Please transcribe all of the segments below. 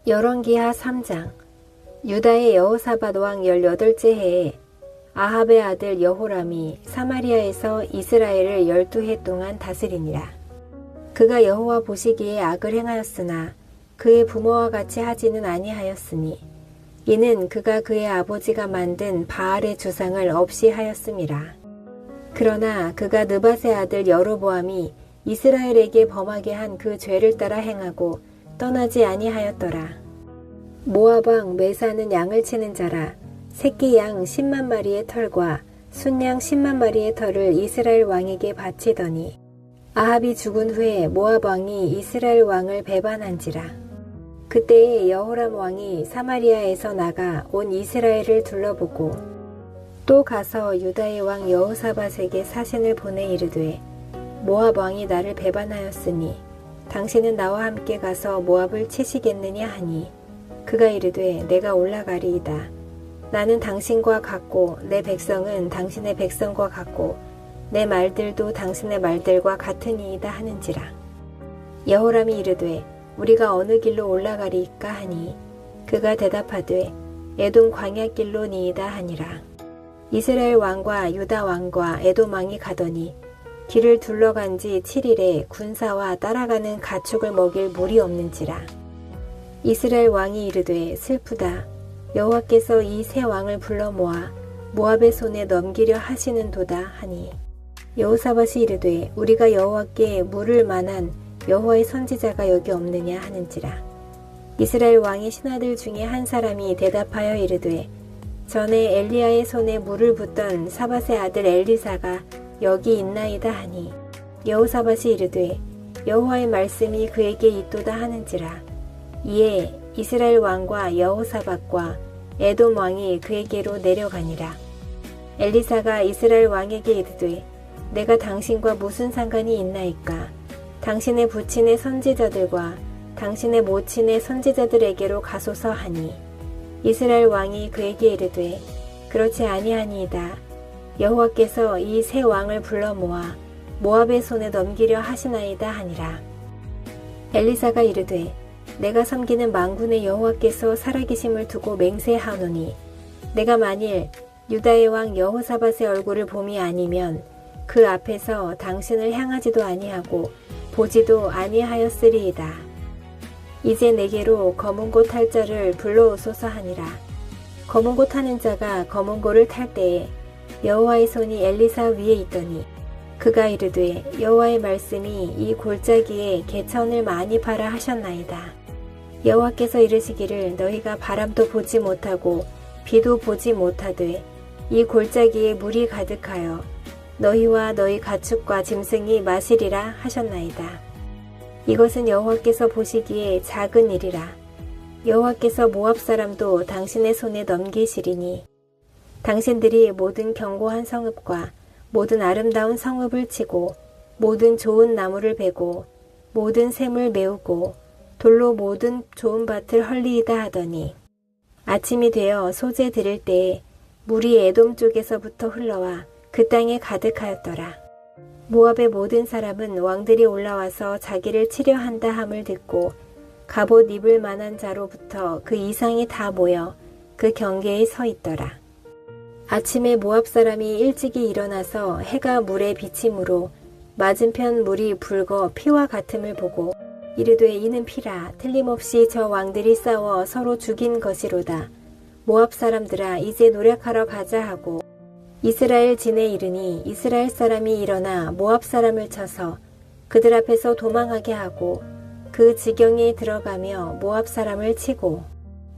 열왕기하 3장. 유다의 여호사밧 왕 18째 해에 아합의 아들 여호람이 사마리아에서 이스라엘을 12해 동안 다스리니라. 그가 여호와 보시기에 악을 행하였으나 그의 부모와 같이 하지는 아니하였으니 이는 그가 그의 아버지가 만든 바알의 주상을 없이 하였음이라. 그러나 그가 느밧의 아들 여로보암이 이스라엘에게 범하게 한 그 죄를 따라 행하고 떠나지 아니하였더라. 모압 왕 메사는 양을 치는 자라 새끼 양 10만 마리의 털과 순양 10만 마리의 털을 이스라엘 왕에게 바치더니 아합이 죽은 후에 모압 왕이 이스라엘 왕을 배반한지라. 그때에 여호람 왕이 사마리아에서 나가 온 이스라엘을 둘러보고 또 가서 유다의 왕 여호사밧에게 사신을 보내 이르되 모압 왕이 나를 배반하였으니 당신은 나와 함께 가서 모압을 치시겠느냐 하니 그가 이르되 내가 올라가리이다. 나는 당신과 같고 내 백성은 당신의 백성과 같고 내 말들도 당신의 말들과 같으니이다 하는지라. 여호람이 이르되 우리가 어느 길로 올라가리이까 하니 그가 대답하되 에돔 광야길로니이다 하니라. 이스라엘 왕과 유다 왕과 에돔 왕이 가더니 길을 둘러간 지 7일에 군사와 따라가는 가축을 먹일 물이 없는지라. 이스라엘 왕이 이르되 슬프다. 여호와께서 이 세 왕을 불러 모아 모압의 손에 넘기려 하시는도다 하니 여호사밧이 이르되 우리가 여호와께 물을 만한 여호와의 선지자가 여기 없느냐 하는지라. 이스라엘 왕의 신하들 중에 한 사람이 대답하여 이르되 전에 엘리야의 손에 물을 붓던 사밧의 아들 엘리사가 여기 있나이다 하니 여호사밧이 이르되 여호와의 말씀이 그에게 있도다 하는지라. 이에 이스라엘 왕과 여호사밧과 에돔 왕이 그에게로 내려가니라. 엘리사가 이스라엘 왕에게 이르되 내가 당신과 무슨 상관이 있나이까? 당신의 부친의 선지자들과 당신의 모친의 선지자들에게로 가소서 하니 이스라엘 왕이 그에게 이르되 그렇지 아니하니이다. 여호와께서 이 세 왕을 불러 모아 모압의 손에 넘기려 하시나이다 하니라. 엘리사가 이르되 내가 섬기는 만군의 여호와께서 살아계심을 두고 맹세하노니 내가 만일 유다의 왕 여호사밧의 얼굴을 봄이 아니면 그 앞에서 당신을 향하지도 아니하고 보지도 아니하였으리이다. 이제 내게로 검은고 탈 자를 불러오소서 하니라. 검은고 타는 자가 검은고를 탈 때에 여호와의 손이 엘리사 위에 있더니 그가 이르되 여호와의 말씀이 이 골짜기에 개천을 많이 파라 하셨나이다. 여호와께서 이르시기를 너희가 바람도 보지 못하고 비도 보지 못하되 이 골짜기에 물이 가득하여 너희와 너희 가축과 짐승이 마시리라 하셨나이다. 이것은 여호와께서 보시기에 작은 일이라. 여호와께서 모압 사람도 당신의 손에 넘기시리니 당신들이 모든 견고한 성읍과 모든 아름다운 성읍을 치고 모든 좋은 나무를 베고 모든 샘을 메우고 돌로 모든 좋은 밭을 헐리이다 하더니 아침이 되어 소재 드릴 때에 물이 에돔 쪽에서부터 흘러와 그 땅에 가득하였더라. 모압의 모든 사람은 왕들이 올라와서 자기를 치려 한다 함을 듣고 갑옷 입을 만한 자로부터 그 이상이 다 모여 그 경계에 서 있더라. 아침에 모압 사람이 일찍이 일어나서 해가 물에 비침으로 맞은편 물이 붉어 피와 같음을 보고 이르되 이는 피라. 틀림없이 저 왕들이 싸워 서로 죽인 것이로다. 모압 사람들아 이제 노력하러 가자 하고 이스라엘 진에 이르니 이스라엘 사람이 일어나 모압 사람을 쳐서 그들 앞에서 도망하게 하고 그 지경에 들어가며 모압 사람을 치고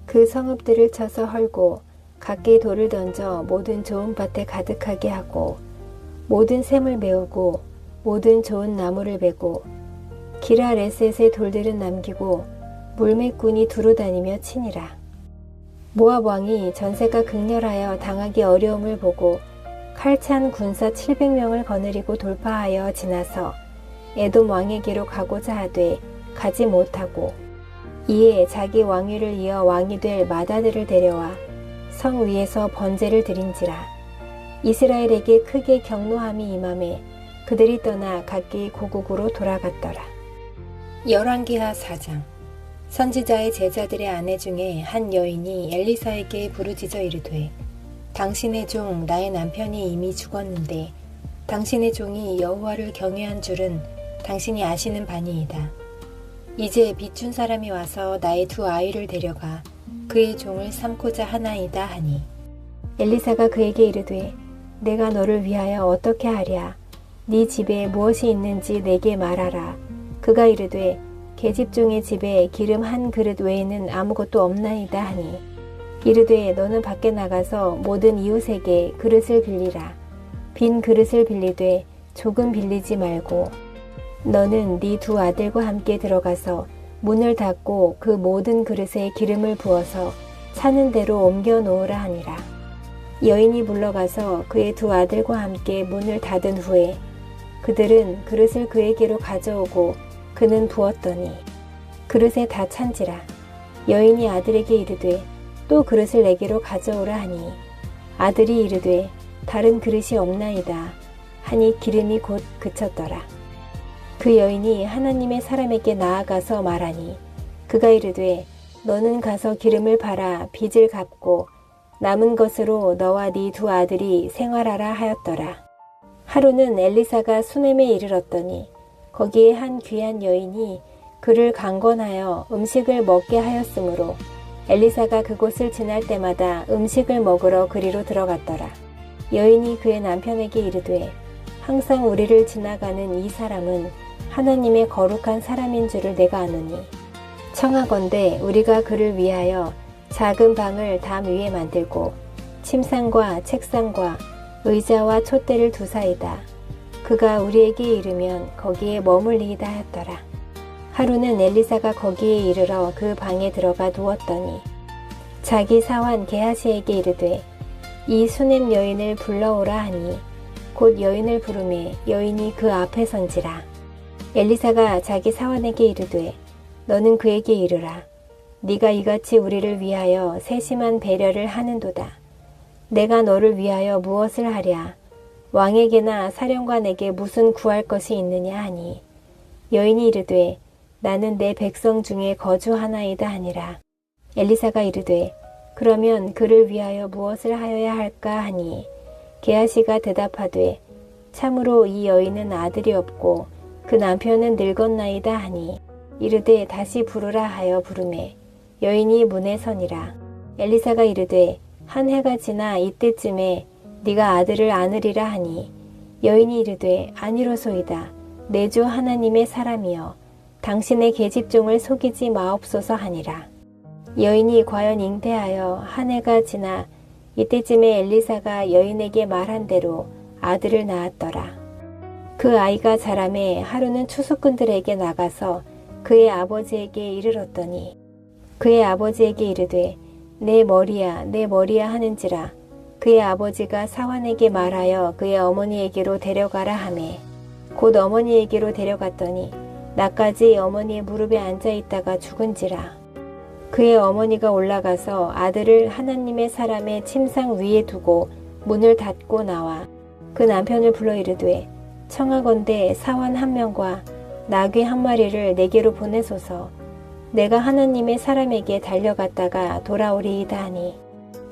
그 성읍들을 쳐서 헐고 각기 돌을 던져 모든 좋은 밭에 가득하게 하고 모든 샘을 메우고 모든 좋은 나무를 베고 기라레셋의 돌들은 남기고 물매꾼이 두루 다니며 치니라. 모압 왕이 전세가 극렬하여 당하기 어려움을 보고 칼찬 군사 700명을 거느리고 돌파하여 지나서 에돔 왕에게로 가고자 하되 가지 못하고 이에 자기 왕위를 이어 왕이 될 마다들을 데려와 성 위에서 번제를 드린지라. 이스라엘에게 크게 경노함이 임하매 그들이 떠나 각기 고국으로 돌아갔더라. 열왕기하 4장. 선지자의 제자들의 아내 중에 한 여인이 엘리사에게 부르짖어 이르되 당신의 종 나의 남편이 이미 죽었는데 당신의 종이 여호와를 경외한 줄은 당신이 아시는 바니이다. 이제 빚준 사람이 와서 나의 두 아이를 데려가 그의 종을 삼고자 하나이다 하니 엘리사가 그에게 이르되 내가 너를 위하여 어떻게 하랴. 네 집에 무엇이 있는지 내게 말하라. 그가 이르되 계집종의 집에 기름 한 그릇 외에는 아무것도 없나이다 하니 이르되 너는 밖에 나가서 모든 이웃에게 그릇을 빌리라. 빈 그릇을 빌리되 조금 빌리지 말고 너는 네 두 아들과 함께 들어가서 문을 닫고 그 모든 그릇에 기름을 부어서 차는 대로 옮겨 놓으라 하니라. 여인이 물러가서 그의 두 아들과 함께 문을 닫은 후에 그들은 그릇을 그에게로 가져오고 그는 부었더니 그릇에 다 찬지라. 여인이 아들에게 이르되 또 그릇을 내게로 가져오라 하니 아들이 이르되 다른 그릇이 없나이다 하니 기름이 곧 그쳤더라. 그 여인이 하나님의 사람에게 나아가서 말하니 그가 이르되 너는 가서 기름을 팔아 빚을 갚고 남은 것으로 너와 네 두 아들이 생활하라 하였더라. 하루는 엘리사가 수넴에 이르렀더니 거기에 한 귀한 여인이 그를 강권하여 음식을 먹게 하였으므로 엘리사가 그곳을 지날 때마다 음식을 먹으러 그리로 들어갔더라. 여인이 그의 남편에게 이르되 항상 우리를 지나가는 이 사람은 하나님의 거룩한 사람인 줄을 내가 아노니 청하건대 우리가 그를 위하여 작은 방을 담 위에 만들고 침상과 책상과 의자와 촛대를 두사이다. 그가 우리에게 이르면 거기에 머물리이다 하였더라. 하루는 엘리사가 거기에 이르러 그 방에 들어가 누웠더니 자기 사환 게하시에게 이르되 이 수넴 여인을 불러오라 하니 곧 여인을 부르매 여인이 그 앞에 선지라. 엘리사가 자기 사환에게 이르되 너는 그에게 이르라. 네가 이같이 우리를 위하여 세심한 배려를 하는도다. 내가 너를 위하여 무엇을 하랴. 왕에게나 사령관에게 무슨 구할 것이 있느냐 하니 여인이 이르되 나는 내 백성 중에 거주하나이다 하니라. 엘리사가 이르되 그러면 그를 위하여 무엇을 하여야 할까 하니 게하시가 대답하되 참으로 이 여인은 아들이 없고 그 남편은 늙었나이다 하니 이르되 다시 부르라 하여 부르매 여인이 문에 서니라. 엘리사가 이르되 한 해가 지나 이때쯤에 네가 아들을 안으리라 하니 여인이 이르되 아니로소이다. 내 주 하나님의 사람이여 당신의 계집종을 속이지 마옵소서 하니라. 여인이 과연 잉태하여 한 해가 지나 이때쯤에 엘리사가 여인에게 말한 대로 아들을 낳았더라. 그 아이가 자라매 하루는 추수꾼들에게 나가서 그의 아버지에게 이르렀더니 그의 아버지에게 이르되 내 머리야 내 머리야 하는지라. 그의 아버지가 사환에게 말하여 그의 어머니에게로 데려가라 하매 곧 어머니에게로 데려갔더니 나까지 어머니의 무릎에 앉아있다가 죽은지라. 그의 어머니가 올라가서 아들을 하나님의 사람의 침상 위에 두고 문을 닫고 나와 그 남편을 불러 이르되 청하건대 사환 한 명과 나귀 한 마리를 내게로 보내소서. 내가 하나님의 사람에게 달려갔다가 돌아오리이다 하니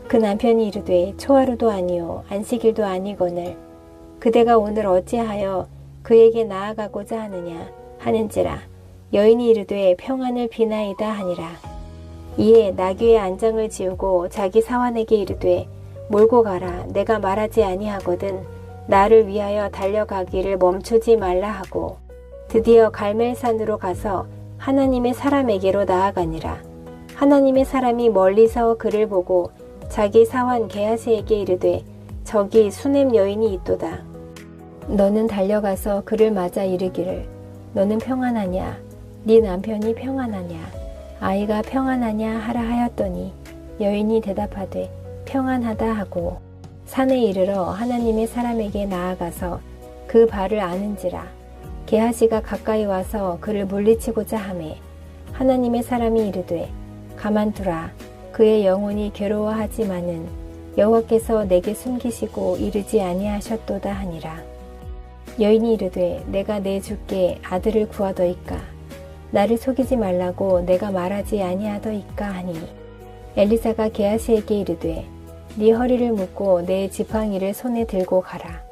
그 남편이 이르되 초하루도 아니요 안식일도 아니거늘 그대가 오늘 어찌하여 그에게 나아가고자 하느냐 하는지라. 여인이 이르되 평안을 비나이다 하니라. 이에 나귀의 안장을 지우고 자기 사환에게 이르되 몰고 가라. 내가 말하지 아니하거든 나를 위하여 달려가기를 멈추지 말라 하고 드디어 갈멜산으로 가서 하나님의 사람에게로 나아가니라. 하나님의 사람이 멀리서 그를 보고 자기 사환 게하시에게 이르되 저기 수넴 여인이 있도다. 너는 달려가서 그를 맞아 이르기를 너는 평안하냐 네 남편이 평안하냐 아이가 평안하냐 하라 하였더니 여인이 대답하되 평안하다 하고 산에 이르러 하나님의 사람에게 나아가서 그 발을 아는지라. 게하시가 가까이 와서 그를 물리치고자 하매 하나님의 사람이 이르되 가만두라. 그의 영혼이 괴로워하지만은 여호와께서 내게 숨기시고 이르지 아니하셨도다 하니라. 여인이 이르되 내가 내 주께 아들을 구하더이까. 나를 속이지 말라고 내가 말하지 아니하더이까 하니 엘리사가 게하시에게 이르되 네 허리를 묶고 내 지팡이를 손에 들고 가라.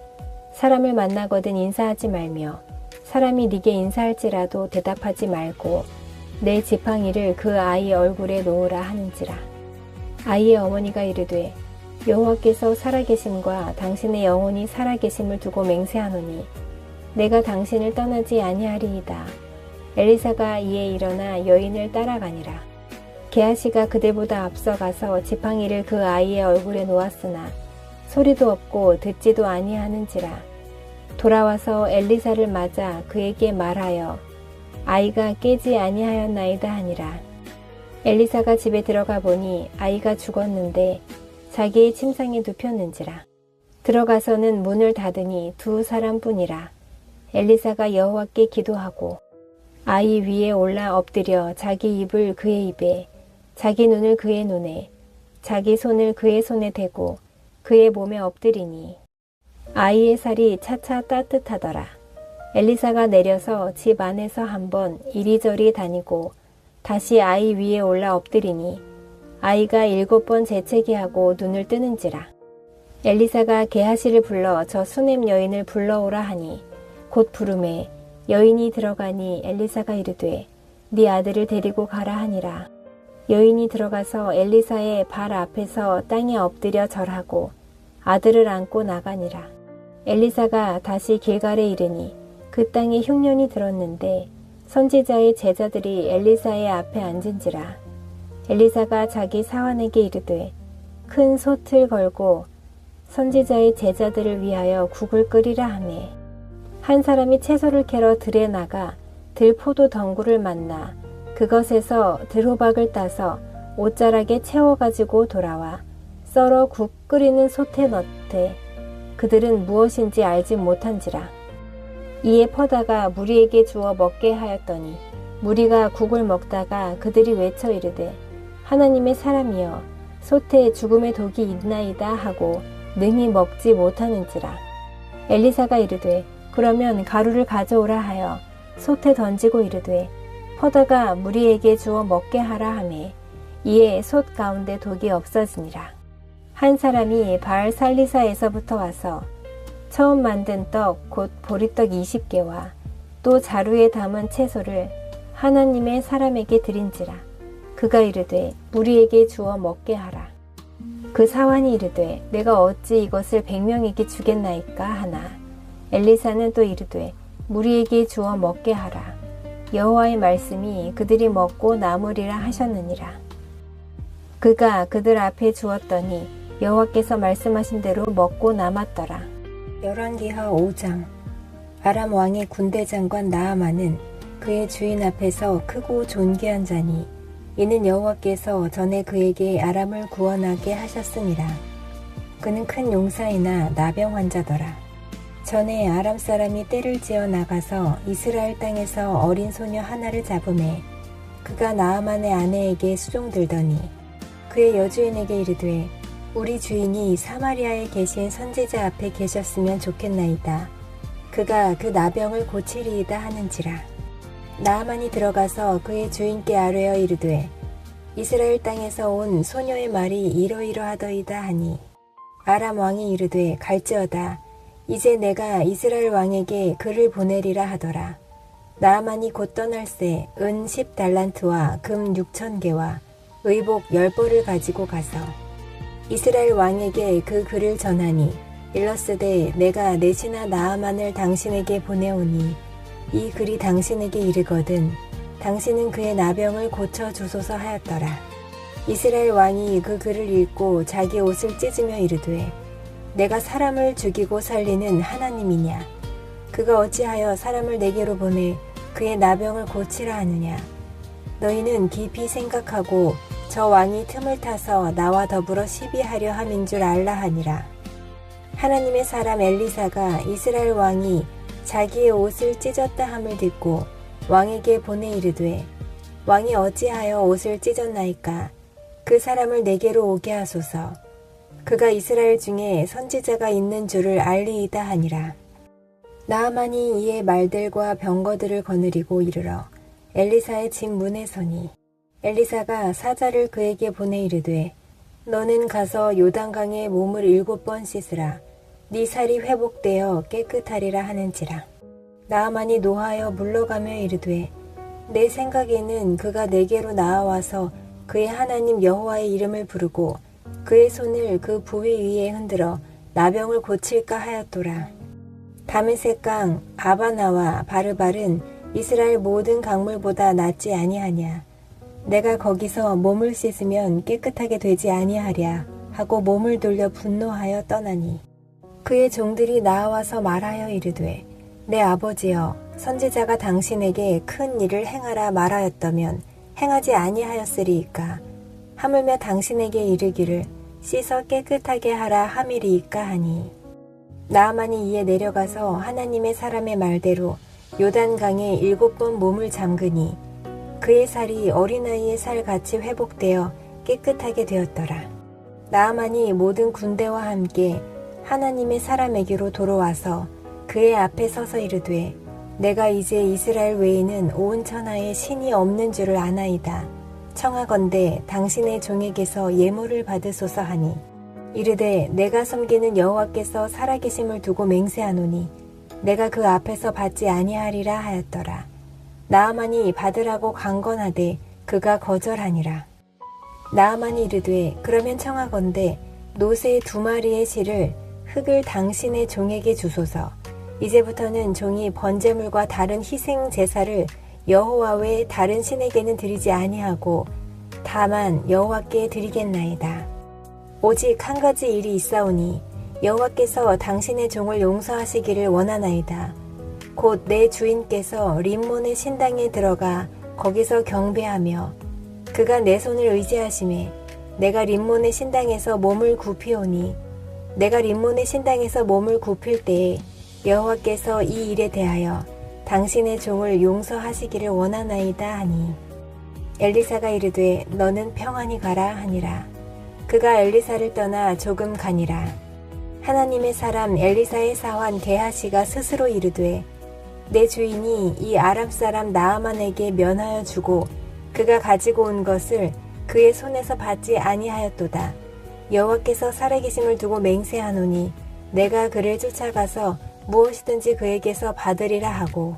사람을 만나거든 인사하지 말며 사람이 네게 인사할지라도 대답하지 말고 내 지팡이를 그 아이 얼굴에 놓으라 하는지라. 아이의 어머니가 이르되 여호와께서 살아계심과 당신의 영혼이 살아계심을 두고 맹세하노니 내가 당신을 떠나지 아니하리이다. 엘리사가 이에 일어나 여인을 따라가니라. 게하시가 그들보다 앞서가서 지팡이를 그 아이의 얼굴에 놓았으나 소리도 없고 듣지도 아니하는지라. 돌아와서 엘리사를 맞아 그에게 말하여 아이가 깨지 아니하였나이다 하니라. 엘리사가 집에 들어가 보니 아이가 죽었는데 자기의 침상에 눕혔는지라. 들어가서는 문을 닫으니 두 사람뿐이라. 엘리사가 여호와께 기도하고 아이 위에 올라 엎드려 자기 입을 그의 입에 자기 눈을 그의 눈에 자기 손을 그의 손에 대고 그의 몸에 엎드리니 아이의 살이 차차 따뜻하더라. 엘리사가 내려서 집 안에서 한번 이리저리 다니고 다시 아이 위에 올라 엎드리니 아이가 7번 재채기 하고 눈을 뜨는지라. 엘리사가 게하시를 불러 저 수넴 여인을 불러오라 하니 곧 부르매 여인이 들어가니 엘리사가 이르되 네 아들을 데리고 가라 하니라. 여인이 들어가서 엘리사의 발 앞에서 땅에 엎드려 절하고 아들을 안고 나가니라. 엘리사가 다시 길갈에 이르니 그 땅에 흉년이 들었는데 선지자의 제자들이 엘리사의 앞에 앉은지라. 엘리사가 자기 사환에게 이르되 큰 솥을 걸고 선지자의 제자들을 위하여 국을 끓이라 하매 한 사람이 채소를 캐러 들에 나가 들포도 덩굴을 만나 그것에서 들호박을 따서 옷자락에 채워가지고 돌아와 썰어 국 끓이는 솥에 넣되 그들은 무엇인지 알지 못한지라. 이에 퍼다가 무리에게 주어 먹게 하였더니 무리가 국을 먹다가 그들이 외쳐 이르되 하나님의 사람이여 솥에 죽음의 독이 있나이다 하고 능히 먹지 못하는지라. 엘리사가 이르되 그러면 가루를 가져오라 하여 솥에 던지고 이르되 퍼다가 무리에게 주어 먹게 하라 하매 이에 솥 가운데 독이 없어지니라. 한 사람이 바알 살리사에서부터 와서 처음 만든 떡 곧 보리떡 20개와 또 자루에 담은 채소를 하나님의 사람에게 드린지라. 그가 이르되 무리에게 주어 먹게 하라. 그 사환이 이르되 내가 어찌 이것을 100명에게 주겠나이까 하나 엘리사는 또 이르되 무리에게 주어 먹게 하라. 여호와의 말씀이 그들이 먹고 남으리라 하셨느니라. 그가 그들 앞에 주었더니 여호와께서 말씀하신 대로 먹고 남았더라. 열왕기하 5장. 아람 왕의 군대 장관 나아만은 그의 주인 앞에서 크고 존귀한 자니 이는 여호와께서 전에 그에게 아람을 구원하게 하셨습니다. 그는 큰 용사이나 나병 환자더라. 전에 아람 사람이 떼를 지어 나가서 이스라엘 땅에서 어린 소녀 하나를 잡음에 그가 나아만의 아내에게 수종들더니 그의 여주인에게 이르되 우리 주인이 사마리아에 계신 선지자 앞에 계셨으면 좋겠나이다. 그가 그 나병을 고치리이다 하는지라. 나아만이 들어가서 그의 주인께 아뢰어 이르되 이스라엘 땅에서 온 소녀의 말이 이러이러하더이다 하니 아람 왕이 이르되 갈지어다. 이제 내가 이스라엘 왕에게 글을 보내리라 하더라. 나아만이 곧 떠날새 은 10달란트와 금 6,000개와 의복 10벌을 가지고 가서 이스라엘 왕에게 그 글을 전하니 일렀으되 내가 내 신하 나아만을 당신에게 보내오니 이 글이 당신에게 이르거든 당신은 그의 나병을 고쳐주소서 하였더라. 이스라엘 왕이 그 글을 읽고 자기 옷을 찢으며 이르되 내가 사람을 죽이고 살리는 하나님이냐? 그가 어찌하여 사람을 내게로 보내 그의 나병을 고치라 하느냐? 너희는 깊이 생각하고 저 왕이 틈을 타서 나와 더불어 시비하려 함인 줄 알라 하니라. 하나님의 사람 엘리사가 이스라엘 왕이 자기의 옷을 찢었다 함을 듣고 왕에게 보내 이르되 왕이 어찌하여 옷을 찢었나이까? 그 사람을 내게로 오게 하소서. 그가 이스라엘 중에 선지자가 있는 줄을 알리이다 하니라. 나아만이 이에 말들과 병거들을 거느리고 이르러 엘리사의 집 문에 서니 엘리사가 사자를 그에게 보내 이르되 너는 가서 요단강에 몸을 7번 씻으라. 네 살이 회복되어 깨끗하리라 하는지라. 나아만이 노하여 물러가며 이르되 내 생각에는 그가 내게로 나아와서 그의 하나님 여호와의 이름을 부르고 그의 손을 그 부위 위에 흔들어 나병을 고칠까 하였도라. 다메섹강 아바나와 바르발은 이스라엘 모든 강물보다 낫지 아니하냐. 내가 거기서 몸을 씻으면 깨끗하게 되지 아니하랴 하고 몸을 돌려 분노하여 떠나니 그의 종들이 나와서 말하여 이르되 내 아버지여 선지자가 당신에게 큰 일을 행하라 말하였다면 행하지 아니하였으리이까. 하물며 당신에게 이르기를 씻어 깨끗하게 하라 함이리이까 하니 나아만이 이에 내려가서 하나님의 사람의 말대로 요단강에 7번 몸을 잠그니 그의 살이 어린아이의 살같이 회복되어 깨끗하게 되었더라. 나아만이 모든 군대와 함께 하나님의 사람에게로 돌아와서 그의 앞에 서서 이르되 내가 이제 이스라엘 외에는 온 천하에 신이 없는 줄을 아나이다. 청하건대 당신의 종에게서 예물을 받으소서 하니 이르되 내가 섬기는 여호와께서 살아계심을 두고 맹세하노니 내가 그 앞에서 받지 아니하리라 하였더라. 나아만이 받으라고 강건하되 그가 거절하니라. 나아만이 이르되 그러면 청하건대 노새 2마리의 실을 흙을 당신의 종에게 주소서. 이제부터는 종이 번제물과 다른 희생 제사를 여호와 외 다른 신에게는 드리지 아니하고 다만 여호와께 드리겠나이다. 오직 한 가지 일이 있사오니 여호와께서 당신의 종을 용서하시기를 원하나이다. 곧 내 주인께서 림몬의 신당에 들어가 거기서 경배하며 그가 내 손을 의지하심에 내가 림몬의 신당에서 몸을 굽히오니 내가 림몬의 신당에서 몸을 굽힐 때에 여호와께서 이 일에 대하여 당신의 종을 용서하시기를 원하나이다 하니 엘리사가 이르되 너는 평안히 가라 하니라. 그가 엘리사를 떠나 조금 가니라. 하나님의 사람 엘리사의 사환 게하시가 스스로 이르되 내 주인이 이 아람 사람 나아만에게 면하여 주고 그가 가지고 온 것을 그의 손에서 받지 아니하였도다. 여호와께서 살아계심을 두고 맹세하노니 내가 그를 쫓아가서 무엇이든지 그에게서 받으리라 하고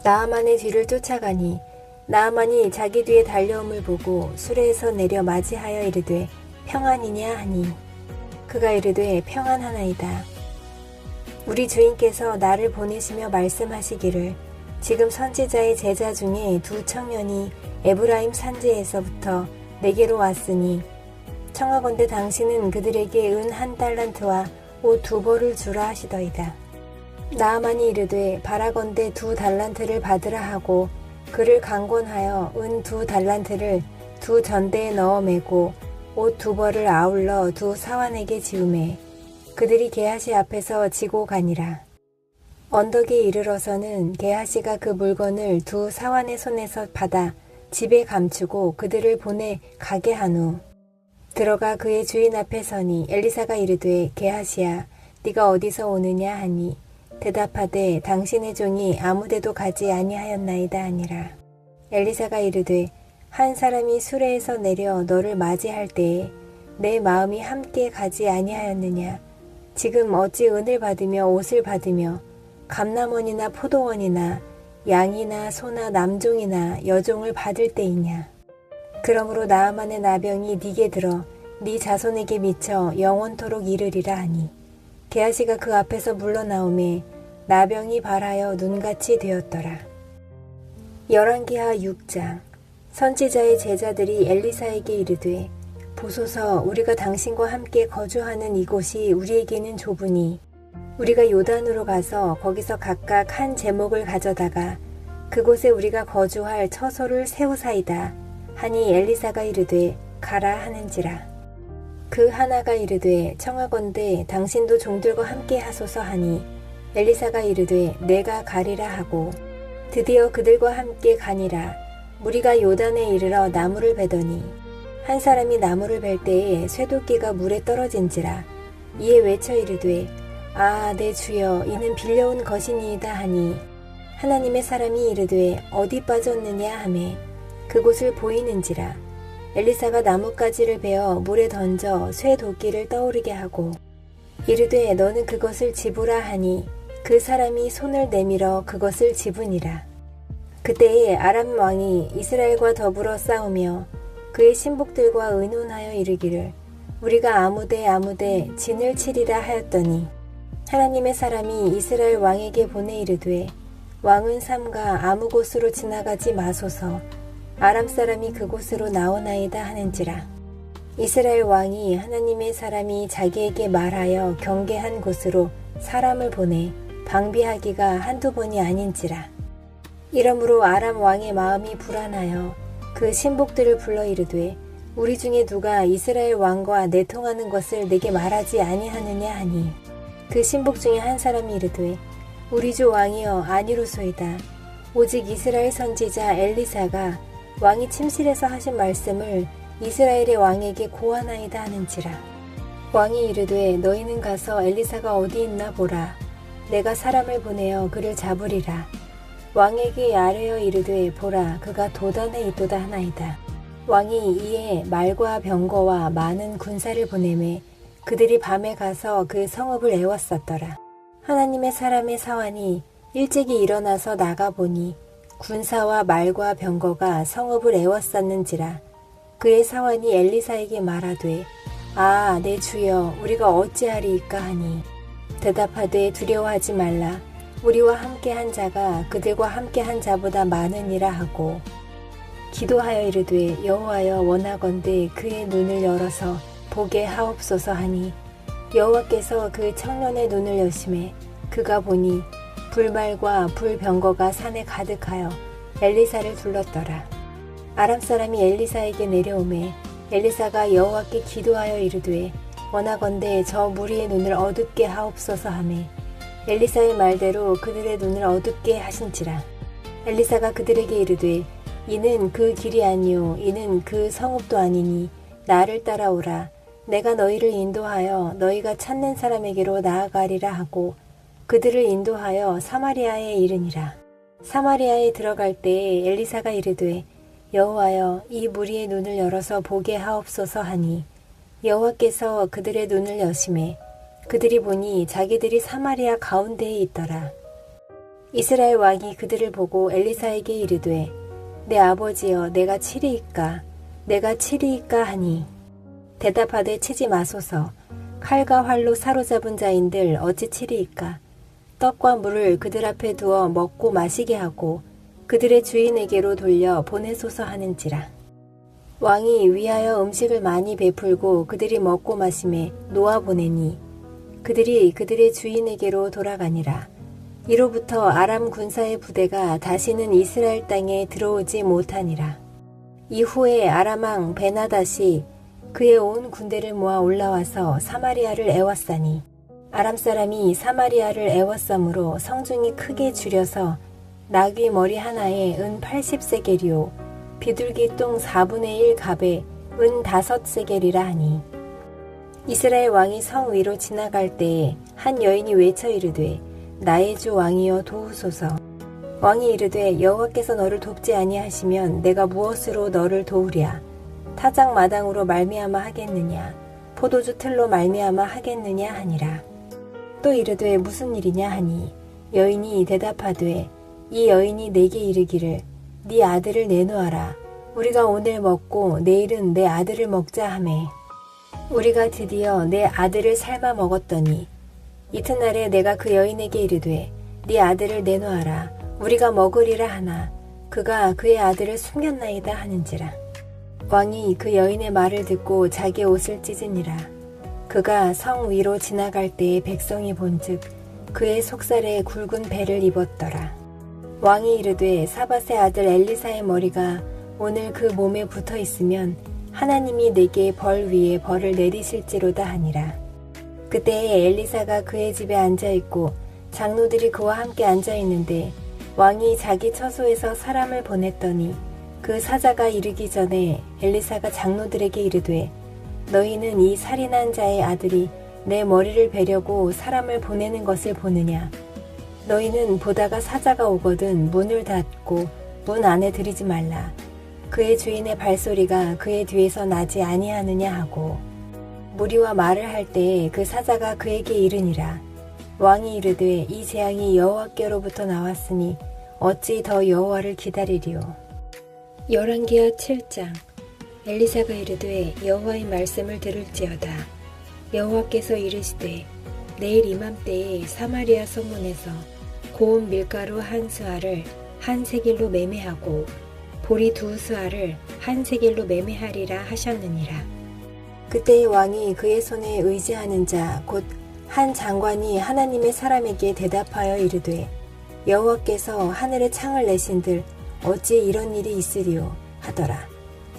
나아만의 뒤를 쫓아가니 나아만이 자기 뒤에 달려옴을 보고 수레에서 내려 맞이하여 이르되 평안이냐 하니 그가 이르되 평안하나이다. 우리 주인께서 나를 보내시며 말씀하시기를 지금 선지자의 제자 중에 2 청년이 에브라임 산지에서부터 내게로 왔으니 청하건대 당신은 그들에게 은 1달란트와 옷 2벌을 주라 하시더이다. 나아만이 이르되 바라건대 2달란트를 받으라 하고 그를 강권하여 은 2달란트를 2 전대에 넣어 매고 옷 2벌을 아울러 2 사환에게 지우매 그들이 게하시 앞에서 지고 가니라. 언덕에 이르러서는 게하시가 그 물건을 2 사환의 손에서 받아 집에 감추고 그들을 보내 가게 한 후 들어가 그의 주인 앞에 서니 엘리사가 이르되 게하시야 네가 어디서 오느냐 하니 대답하되 당신의 종이 아무데도 가지 아니하였나이다 하니라. 엘리사가 이르되 한 사람이 수레에서 내려 너를 맞이할 때에 내 마음이 함께 가지 아니하였느냐. 지금 어찌 은을 받으며 옷을 받으며 감람원이나 포도원이나 양이나 소나 남종이나 여종을 받을 때이냐. 그러므로 나아만의 나병이 네게 들어 네 자손에게 미쳐 영원토록 이르리라 하니 게하시가 그 앞에서 물러나오매 나병이 발하여 눈같이 되었더라. 열왕기하 6장. 선지자의 제자들이 엘리사에게 이르되 보소서 우리가 당신과 함께 거주하는 이곳이 우리에게는 좁으니 우리가 요단으로 가서 거기서 각각 한 제목을 가져다가 그곳에 우리가 거주할 처소를 세우사이다 하니 엘리사가 이르되 가라 하는지라. 그 하나가 이르되 청하건대 당신도 종들과 함께 하소서 하니 엘리사가 이르되 내가 가리라 하고 드디어 그들과 함께 가니라. 무리가 요단에 이르러 나무를 베더니 한 사람이 나무를 벨 때에 쇠도끼가 물에 떨어진지라. 이에 외쳐 이르되 아 내 주여 이는 빌려온 것이니이다 하니 하나님의 사람이 이르되 어디 빠졌느냐 하매 그곳을 보이는지라. 엘리사가 나뭇가지를 베어 물에 던져 쇠 도끼를 떠오르게 하고 이르되 너는 그것을 집으라 하니 그 사람이 손을 내밀어 그것을 집으니라. 그때에 아람 왕이 이스라엘과 더불어 싸우며 그의 신복들과 의논하여 이르기를 우리가 아무데 진을 치리라 하였더니 하나님의 사람이 이스라엘 왕에게 보내 이르되 왕은 삼가 아무 곳으로 지나가지 마소서 아람 사람이 그곳으로 나오나이다 하는지라. 이스라엘 왕이 하나님의 사람이 자기에게 말하여 경계한 곳으로 사람을 보내 방비하기가 한두 번이 아닌지라. 이러므로 아람 왕의 마음이 불안하여 그 신복들을 불러 이르되 우리 중에 누가 이스라엘 왕과 내통하는 것을 내게 말하지 아니하느냐 하니 그 신복 중에 한 사람이 이르되 우리 주 왕이여 아니로소이다. 오직 이스라엘 선지자 엘리사가 왕이 침실에서 하신 말씀을 이스라엘의 왕에게 고하나이다 하는지라. 왕이 이르되 너희는 가서 엘리사가 어디 있나 보라. 내가 사람을 보내어 그를 잡으리라. 왕에게 아뢰어 이르되 보라 그가 도단에 있도다 하나이다. 왕이 이에 말과 병거와 많은 군사를 보내매 그들이 밤에 가서 그 성읍을 에워쌌더라. 하나님의 사람의 사환이 일찍이 일어나서 나가보니 군사와 말과 병거가 성읍을 에워쌌는지라. 그의 사환이 엘리사에게 말하되 아 내 주여 우리가 어찌하리이까 하니 대답하되 두려워하지 말라. 우리와 함께한 자가 그들과 함께한 자보다 많으니라 하고 기도하여 이르되 여호와여 원하건대 그의 눈을 열어서 보게 하옵소서 하니 여호와께서 그 청년의 눈을 여심해 그가 보니 불말과 불병거가 산에 가득하여 엘리사를 둘렀더라. 아람 사람이 엘리사에게 내려오매 엘리사가 여호와께 기도하여 이르되 원하건대 저 무리의 눈을 어둡게 하옵소서 하매 엘리사의 말대로 그들의 눈을 어둡게 하신지라. 엘리사가 그들에게 이르되 이는 그 길이 아니요 이는 그 성읍도 아니니 나를 따라오라. 내가 너희를 인도하여 너희가 찾는 사람에게로 나아가리라 하고 그들을 인도하여 사마리아에 이르니라. 사마리아에 들어갈 때에 엘리사가 이르되 여호와여 이 무리의 눈을 열어서 보게 하옵소서 하니 여호와께서 그들의 눈을 여심해 그들이 보니 자기들이 사마리아 가운데에 있더라. 이스라엘 왕이 그들을 보고 엘리사에게 이르되 내 아버지여 내가 치리이까 내가 치리이까 하니 대답하되 치지 마소서. 칼과 활로 사로잡은 자인들 어찌 치리이까. 떡과 물을 그들 앞에 두어 먹고 마시게 하고 그들의 주인에게로 돌려 보내소서 하는지라. 왕이 위하여 음식을 많이 베풀고 그들이 먹고 마심에 놓아 보내니 그들이 그들의 주인에게로 돌아가니라. 이로부터 아람 군사의 부대가 다시는 이스라엘 땅에 들어오지 못하니라. 이후에 아람 왕 베나닷이 그의 온 군대를 모아 올라와서 사마리아를 에워싸니 아람 사람이 사마리아를 에워싸므로 성중이 크게 줄여서 나귀 머리 하나에 은 80세겔이요 비둘기 똥 4분의 1 갑에 은 5세겔이라 하니 이스라엘 왕이 성 위로 지나갈 때에 한 여인이 외쳐 이르되 나의 주 왕이여 도우소서. 왕이 이르되 여호와께서 너를 돕지 아니하시면 내가 무엇으로 너를 도우랴. 타작 마당으로 말미암아 하겠느냐 포도주 틀로 말미암아 하겠느냐 하니라. 또 이르되 무슨 일이냐 하니 여인이 대답하되 이 여인이 내게 이르기를 네 아들을 내놓아라. 우리가 오늘 먹고 내일은 내 아들을 먹자 하매 우리가 드디어 내 아들을 삶아 먹었더니 이튿날에 내가 그 여인에게 이르되 네 아들을 내놓아라. 우리가 먹으리라 하나 그가 그의 아들을 숨겼나이다 하는지라. 왕이 그 여인의 말을 듣고 자기 옷을 찢으니라. 그가 성 위로 지나갈 때에 백성이 본즉 그의 속살에 굵은 배를 입었더라. 왕이 이르되 사밧의 아들 엘리사의 머리가 오늘 그 몸에 붙어 있으면 하나님이 내게 벌 위에 벌을 내리실지로다 하니라. 그때에 엘리사가 그의 집에 앉아있고 장로들이 그와 함께 앉아있는데 왕이 자기 처소에서 사람을 보냈더니 그 사자가 이르기 전에 엘리사가 장로들에게 이르되 너희는 이 살인한 자의 아들이 내 머리를 베려고 사람을 보내는 것을 보느냐. 너희는 보다가 사자가 오거든 문을 닫고 문 안에 들이지 말라. 그의 주인의 발소리가 그의 뒤에서 나지 아니하느냐 하고, 무리와 말을 할 때에 그 사자가 그에게 이르니라. 왕이 이르되 이 재앙이 여호와께로부터 나왔으니 어찌 더 여호와를 기다리리요. 열왕기하 7장. 엘리사가 이르되 여호와의 말씀을 들을지어다. 여호와께서 이르시되 내일 이맘때에 사마리아 성문에서 고운 밀가루 한 수알을 한 세겔로 매매하고 보리 두 수알을 한 세겔로 매매하리라 하셨느니라. 그때의 왕이 그의 손에 의지하는 자 곧 한 장관이 하나님의 사람에게 대답하여 이르되 여호와께서 하늘에 창을 내신들 어찌 이런 일이 있으리요 하더라.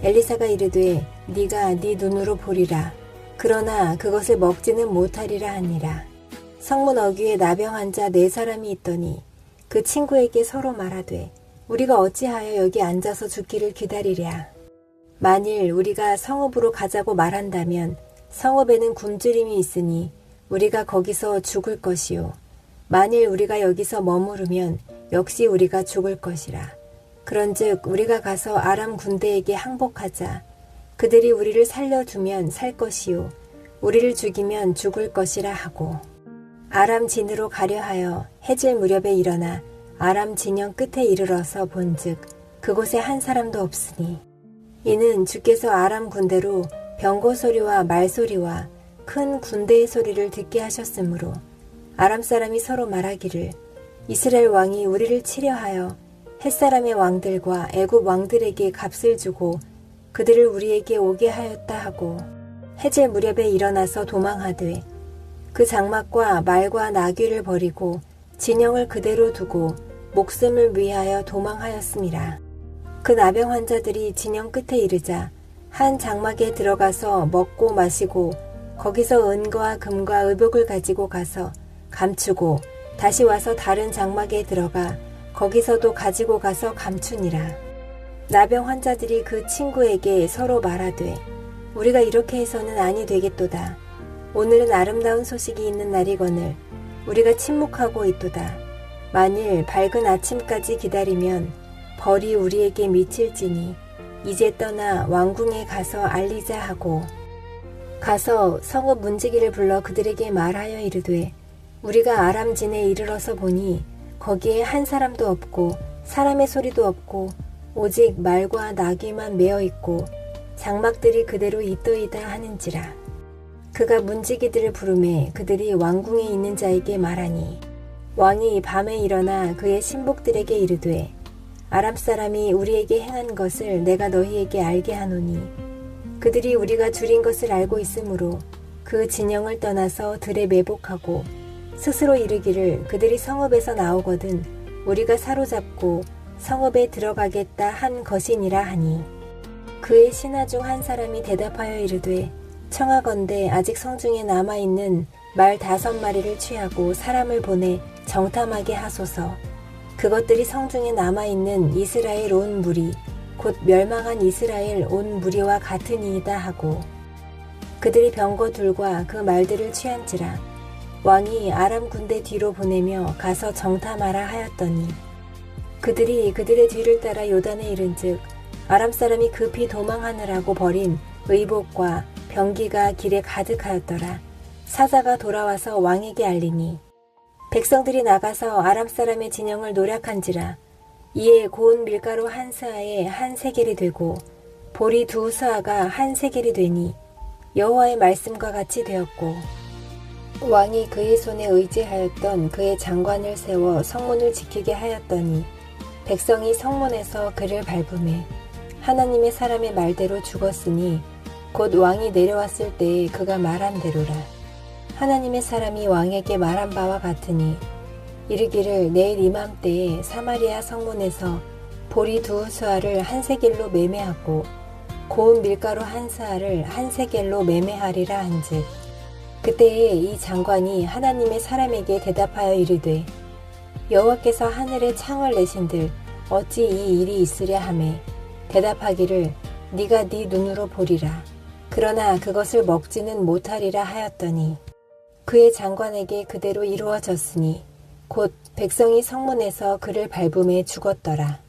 엘리사가 이르되 네가 네 눈으로 보리라. 그러나 그것을 먹지는 못하리라 하니라. 성문 어귀에 나병한 자 4사람이 있더니 그 친구에게 서로 말하되 우리가 어찌하여 여기 앉아서 죽기를 기다리랴. 만일 우리가 성읍으로 가자고 말한다면 성읍에는 굶주림이 있으니 우리가 거기서 죽을 것이요. 만일 우리가 여기서 머무르면 역시 우리가 죽을 것이라. 그런즉 우리가 가서 아람 군대에게 항복하자. 그들이 우리를 살려두면 살 것이요 우리를 죽이면 죽을 것이라 하고, 아람 진으로 가려 하여 해질 무렵에 일어나 아람 진영 끝에 이르러서 본즉 그곳에 한 사람도 없으니, 이는 주께서 아람 군대로 병거 소리와 말소리와 큰 군대의 소리를 듣게 하셨으므로 아람 사람이 서로 말하기를 이스라엘 왕이 우리를 치려하여 햇사람의 왕들과 애굽 왕들에게 값을 주고 그들을 우리에게 오게 하였다 하고, 해질 무렵에 일어나서 도망하되 그 장막과 말과 나귀를 버리고 진영을 그대로 두고 목숨을 위하여 도망하였음이라. 그 나병 환자들이 진영 끝에 이르자 한 장막에 들어가서 먹고 마시고 거기서 은과 금과 의복을 가지고 가서 감추고 다시 와서 다른 장막에 들어가 거기서도 가지고 가서 감추니라. 나병 환자들이 그 친구에게 서로 말하되 우리가 이렇게 해서는 아니 되겠도다. 오늘은 아름다운 소식이 있는 날이거늘 우리가 침묵하고 있도다. 만일 밝은 아침까지 기다리면 벌이 우리에게 미칠지니 이제 떠나 왕궁에 가서 알리자 하고, 가서 성읍 문지기를 불러 그들에게 말하여 이르되 우리가 아람진에 이르러서 보니 거기에 한 사람도 없고 사람의 소리도 없고 오직 말과 나귀만 메어 있고 장막들이 그대로 있더이다 하는지라. 그가 문지기들을 부르매 그들이 왕궁에 있는 자에게 말하니, 왕이 밤에 일어나 그의 신복들에게 이르되 아람 사람이 우리에게 행한 것을 내가 너희에게 알게 하노니 그들이 우리가 줄인 것을 알고 있으므로 그 진영을 떠나서 들에 매복하고 스스로 이르기를 그들이 성읍에서 나오거든 우리가 사로잡고 성읍에 들어가겠다 한 것이니라 하니, 그의 신하 중 한 사람이 대답하여 이르되 청하건대 아직 성중에 남아있는 말 5마리를 취하고 사람을 보내 정탐하게 하소서. 그것들이 성중에 남아있는 이스라엘 온 무리 곧 멸망한 이스라엘 온 무리와 같으니이다 하고, 그들이 병거 둘과 그 말들을 취한지라. 왕이 아람 군대 뒤로 보내며 가서 정탐하라 하였더니 그들이 그들의 뒤를 따라 요단에 이른즉 아람 사람이 급히 도망하느라고 버린 의복과 병기가 길에 가득하였더라. 사자가 돌아와서 왕에게 알리니 백성들이 나가서 아람 사람의 진영을 노략한지라. 이에 고운 밀가루 한 스아에 한 세겔이 되고 보리 2스아가 한 세겔이 되니 여호와의 말씀과 같이 되었고, 왕이 그의 손에 의지하였던 그의 장관을 세워 성문을 지키게 하였더니 백성이 성문에서 그를 밟음에 하나님의 사람의 말대로 죽었으니 곧 왕이 내려왔을 때에 그가 말한 대로라. 하나님의 사람이 왕에게 말한 바와 같으니 이르기를 내일 이맘때에 사마리아 성문에서 보리 2스아를 한 세겔로 매매하고 고운 밀가루 한 스아를 한 세겔로 매매하리라 한즉, 그때에 이 장관이 하나님의 사람에게 대답하여 이르되 여호와께서 하늘에 창을 내신들 어찌 이 일이 있으랴 하매 대답하기를 네가 네 눈으로 보리라. 그러나 그것을 먹지는 못하리라 하였더니 그의 장관에게 그대로 이루어졌으니 곧 백성이 성문에서 그를 밟음에 죽었더라.